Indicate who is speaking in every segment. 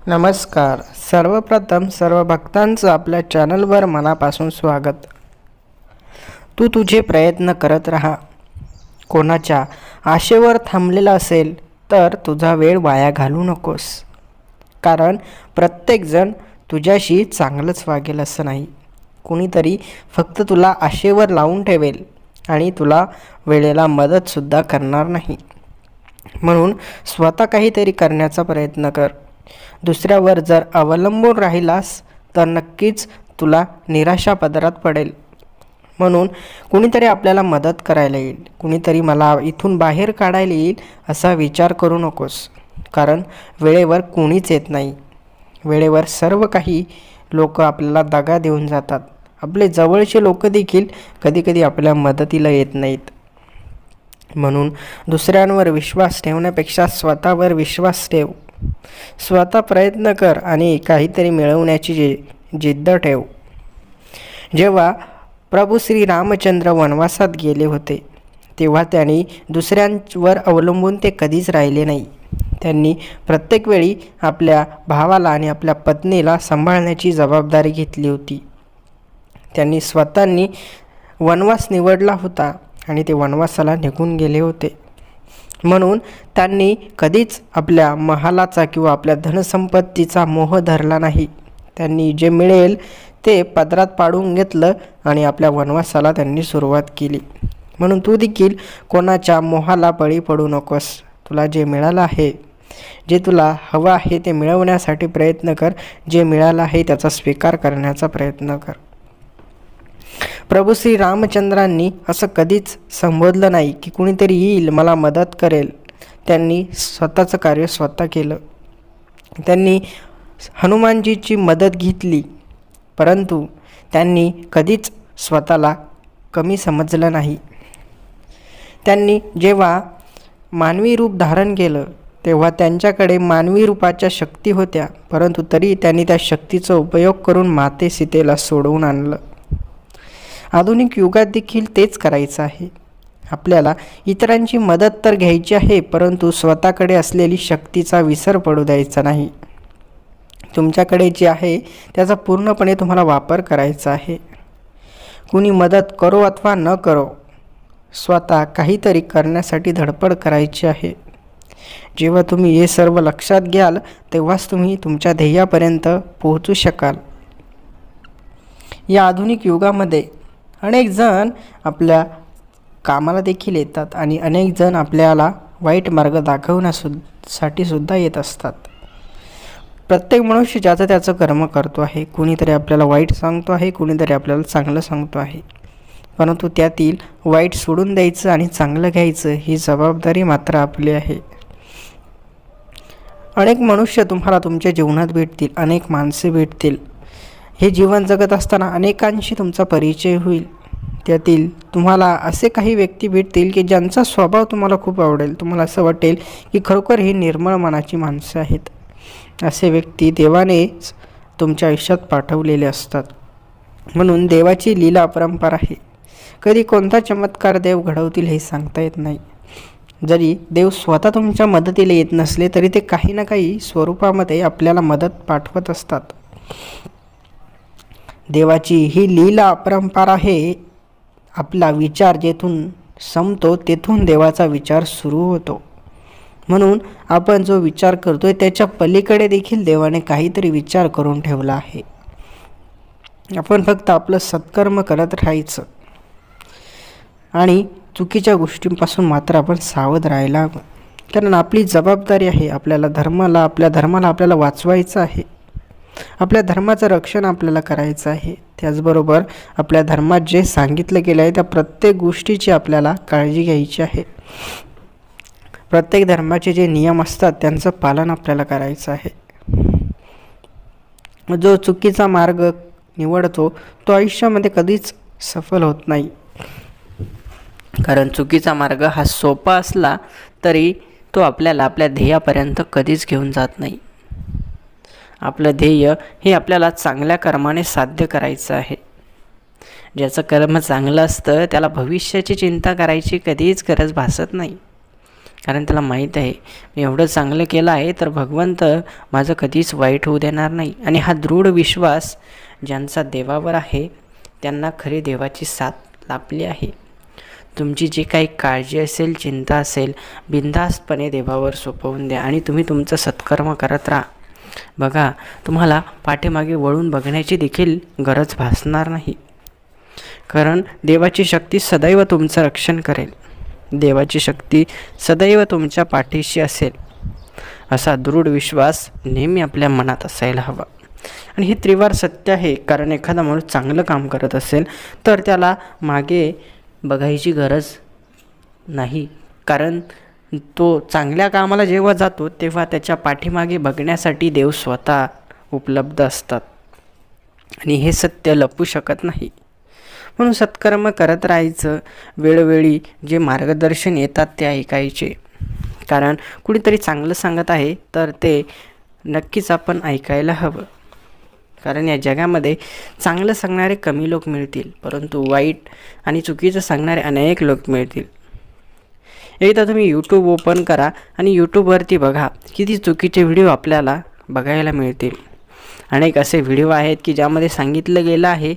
Speaker 1: नमस्कार. सर्वप्रथम सर्व भक्तांचं आपल्या चॅनलवर मनापासून स्वागत. तू तुझे प्रयत्न करत राहा. कोणाच्या आशेवर थांबलेला असेल तर तुझा वेळ वाया घालवू नकोस. कारण प्रत्येकजण तुझ्याशी चांगलंच वागेल असं नाही. कोणीतरी फक्त तुला आशेवर लावून ठेवेल आणि तुला वेळेला मदतसुद्धा करणार नाही. म्हणून स्वतः काहीतरी करण्याचा प्रयत्न कर. दुसऱ्यावर जर अवलंबून राहिलास तर नक्कीच तुला निराशा पदरात पडेल. म्हणून कुणीतरी आपल्याला मदत करायला येईल, कुणीतरी मला इथून बाहेर काढायला येईल असा विचार करू नकोस. कारण वेळेवर कोणीच येत नाही. वेळेवर सर्व काही लोक आपल्याला दगा देऊन जातात. आपले जवळचे लोक देखील कधीकधी आपल्या मदतीला येत नाहीत. म्हणून दुसऱ्यांवर विश्वास ठेवण्यापेक्षा स्वतःवर विश्वास ठेव. स्वतः प्रयत्न कर आणि काहीतरी मिळवण्याची जिद्द ठेव. जेव्हा प्रभू श्री रामचंद्र वनवासात गेले होते तेव्हा त्यांनी दुसऱ्यांवर अवलंबून ते कधीच राहिले नाही. त्यांनी प्रत्येक वेळी आपल्या भावाला आणि आपल्या पत्नीला सांभाळण्याची जबाबदारी घेतली होती. त्यांनी स्वतःनी वनवास निवडला होता आणि ते वनवासाला निघून गेले होते. म्हणून त्यांनी कधीच आपल्या महालाचा किंवा आपल्या धनसंपत्तीचा मोह धरला नाही. त्यांनी जे मिळेल ते पदरात पाडून घेतलं आणि आपल्या वनवासाला त्यांनी सुरुवात केली. म्हणून तू देखील कोणाच्या मोहाला बळी पडू नकोस. तुला जे मिळालं आहे, जे तुला हवं आहे ते मिळवण्यासाठी प्रयत्न कर. जे मिळालं आहे त्याचा स्वीकार करण्याचा प्रयत्न कर. प्रभू श्री रामचंद्रांनी असं कधीच संबोधलं नाही की कुणीतरी येईल मला मदत करेल. त्यांनी स्वतःचं कार्य स्वतः केलं. त्यांनी हनुमानजीची मदत घेतली, परंतु त्यांनी कधीच स्वतःला कमी समजलं नाही. त्यांनी जेव्हा मानवी रूप धारण केलं तेव्हा त्यांच्याकडे मानवी रूपाच्या शक्ती होत्या, परंतु तरी त्यांनी त्या शक्तीचा उपयोग करून माते सीतेला सोडवून आणलं. आधुनिक युगात देखील तेच करायचं आहे. आपल्याला इतरांची मदत तर घ्यायची आहे, परंतु स्वतःकडे असलेली शक्तीचा विसर पडू द्यायचा नाही. तुमच्याकडे जे आहे त्याचा पूर्णपणे तुम्हाला वापर करायचा आहे. कुणी मदत करो अथवा न करो, स्वतः काहीतरी करण्यासाठी धडपड करायची आहे. जेव्हा तुम्ही हे सर्व लक्षात घ्याल तेव्हाच तुम्ही तुमच्या ध्येयापर्यंत पोहोचू शकाल. या आधुनिक युगामध्ये अनेक जण आपल्या कामाला देखील येतात आणि अनेक जण आपल्याला वाईट मार्ग दाखवण्यासाठी सुद्धा येत असतात. प्रत्येक मनुष्य ज्याचं त्याचं कर्म करतो आहे. कुणीतरी आपल्याला वाईट सांगतो आहे, कुणीतरी आपल्याला चांगलं सांगतो आहे, परंतु त्यातील वाईट सोडून द्यायचं आणि चांगलं घ्यायचं ही जबाबदारी मात्र आपली आहे. अनेक मनुष्य तुम्हाला तुमच्या जीवनात भेटतील, अनेक माणसे भेटतील. हे जीवन जगत असताना अनेकांशी तुमचा परिचय होईल. त्यातील तुम्हाला असे काही व्यक्ती भेटतील की ज्यांचा स्वभाव तुम्हाला खूप आवडेल. तुम्हाला असं वाटेल की खरोखर ही निर्मळ मनाची माणसं आहेत. असे व्यक्ती देवानेच तुमच्या आयुष्यात पाठवलेले असतात. म्हणून देवाची लीला अपरंपार आहे. कधी कोणता चमत्कार देव घडवतील हे सांगता येत नाही. जरी देव स्वतः तुमच्या मदतीला येत नसले तरी ते काही ना काही स्वरूपामध्ये आपल्याला मदत पाठवत असतात. देवाची ही लीला अपरंपार आहे. आपला विचार जेथून संपतो तेथून देवाचा विचार सुरू होतो. म्हणून आपण जो विचार करतोय त्याच्या पलीकडे देखील देवाने काहीतरी विचार करून ठेवला आहे. आपण फक्त आपलं सत्कर्म करत राहायचं आणि चुकीच्या गोष्टींपासून मात्र आपण सावध राहायला हवं. कारण आपली जबाबदारी आहे. आपल्या धर्माला आपल्याला वाचवायचं आहे. आपल्या धर्माचं रक्षण आपल्याला करायचं आहे. त्याचबरोबर आपल्या धर्मात जे सांगितलं गेलं आहे त्या प्रत्येक गोष्टीची आपल्याला काळजी घ्यायची आहे. प्रत्येक धर्माचे जे नियम असतात त्यांचं पालन आपल्याला करायचं आहे. जो चुकीचा मार्ग निवडतो तो आयुष्यामध्ये कधीच सफल होत नाही. कारण चुकीचा मार्ग हा सोपा असला तरी तो आपल्याला आपल्या ध्येयापर्यंत कधीच घेऊन जात नाही. आपलं ध्येय हे आपल्याला चांगल्या कर्माने साध्य करायचं आहे. ज्याचं कर्म चांगलं असतं त्याला भविष्याची चिंता करायची कधीच गरज भासत नाही. कारण त्याला माहीत आहे मी एवढं चांगलं केलं आहे तर भगवंत माझं कधीच वाईट होऊ देणार नाही. आणि हा दृढ विश्वास ज्यांचा देवावर आहे त्यांना खरी देवाची साथ लाभली आहे. तुमची जी काही काळजी असेल, चिंता असेल, बिनधास्तपणे देवावर सोपवून द्या आणि तुम्ही तुमचं सत्कर्म करत राहा. बघा, तुम्हाला पाठीमागे वळून बघण्याची देखील गरज भासणार नाही. कारण देवाची शक्ती सदैव तुमचं रक्षण करेल. देवाची शक्ती सदैव तुमच्या पाठीशी असेल असा दृढ विश्वास नेहमी आपल्या मनात असायला हवा. आणि हे त्रिवार सत्य आहे. कारण एखादा माणूस चांगलं काम करत असेल तर त्याला मागे बघायची गरज नाही. कारण तो चांगल्या कामाला जेव्हा जातो तेव्हा त्याच्या पाठीमागे बघण्यासाठी देव स्वतः उपलब्ध असतात आणि हे सत्य लपू शकत नाही. म्हणून सत्कर्म करत राहायचं. वेळोवेळी जे मार्गदर्शन येतात ते ऐकायचे. कारण कुणीतरी चांगलं सांगत आहे तर ते नक्कीच आपण ऐकायला हवं. कारण या जगामध्ये चांगलं सांगणारे कमी लोक मिळतील, परंतु वाईट आणि चुकीचं सांगणारे अनेक लोक मिळतील. एकदा तुम्ही यूट्यूब ओपन करा आणि यूट्यूबवरती बघा किती चुकीचे व्हिडिओ आपल्याला बघायला मिळतील. अनेक असे व्हिडिओ आहेत की ज्यामध्ये सांगितलं गेलं आहे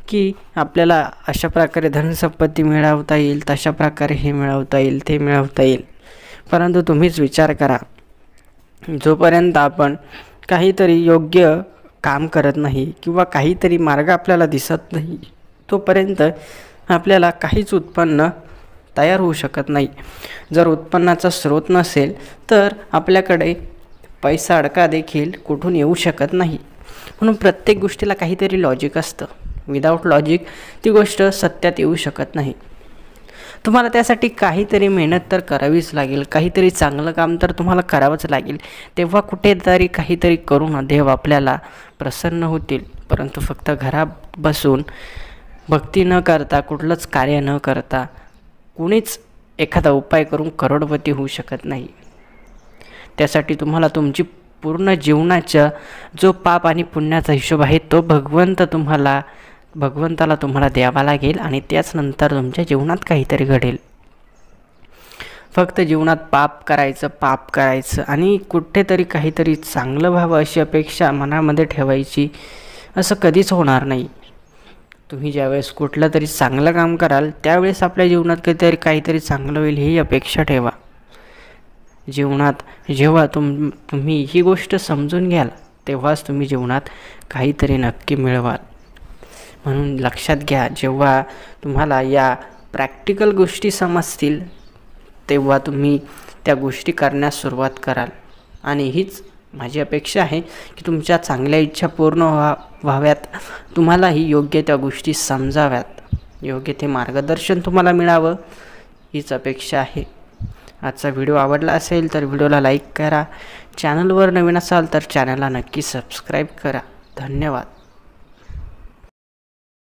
Speaker 1: की आपल्याला अशा प्रकारे धनसंपत्ती मिळवता येईल, तशा प्रकारे हे मिळवता येईल, ते मिळवता येईल. परंतु तुम्हीच विचार करा, जोपर्यंत आपण काहीतरी योग्य काम करत नाही किंवा काहीतरी मार्ग आपल्याला दिसत नाही तोपर्यंत आपल्याला काहीच उत्पन्न तयार होऊ शकत नाही. जर उत्पन्नाचा स्रोत नसेल तर आपल्याकडे पैसा अडका देखील कुठून येऊ शकत नाही. म्हणून प्रत्येक गोष्टीला काहीतरी लॉजिक असतं. विदाऊट लॉजिक ती गोष्ट सत्यात येऊ शकत नाही. तुम्हाला त्यासाठी काहीतरी मेहनत तर करावीच लागेल. काहीतरी चांगलं काम तर तुम्हाला करावंच लागेल. तेव्हा कुठेतरी काहीतरी करून देव आपल्याला प्रसन्न होतील. परंतु फक्त घरात बसून भक्ती न करता, कुठलंच कार्य न करता कुणीच एखादा उपाय करून करोडपती होऊ शकत नाही. त्यासाठी तुम्हाला तुमची पूर्ण जीवनाचा जो पाप आणि पुण्याचा हिशोब आहे तो भगवंताला तुम्हाला द्यावा लागेल आणि त्याच नंतर तुमच्या जीवनात काहीतरी घडेल. फक्त जीवनात पाप करायचं आणि कुठेतरी काहीतरी चांगलं व्हावं अशी अपेक्षा मनामध्ये ठेवायची, असं कधीच होणार नाही. तुम्ही ज्यावेळेस कुठलं तरी चांगलं काम कराल त्यावेळेस आपल्या जीवनात काहीतरी चांगलं होईल ही अपेक्षा ठेवा. जीवनात जेव्हा तुम्ही ही गोष्ट समजून घ्याल तेव्हाच तुम्ही जीवनात काहीतरी नक्की मिळवाल. म्हणून लक्षात घ्या, जेव्हा तुम्हाला या प्रॅक्टिकल गोष्टी समजतील तेव्हा तुम्ही त्या गोष्टी करण्यास सुरुवात कराल. आणि हीच माझी अपेक्षा आहे की तुमच्या चांगल्या इच्छा पूर्ण व्हाव्यात, तुम्हालाही योग्य त्या गोष्टी समजाव्यात, योग्य ते मार्गदर्शन तुम्हाला मिळावं हीच अपेक्षा आहे. आजचा व्हिडिओ आवडला असेल तर व्हिडिओला लाईक करा. चॅनलवर नवीन असाल तर चॅनलला नक्की सबस्क्राईब करा. धन्यवाद.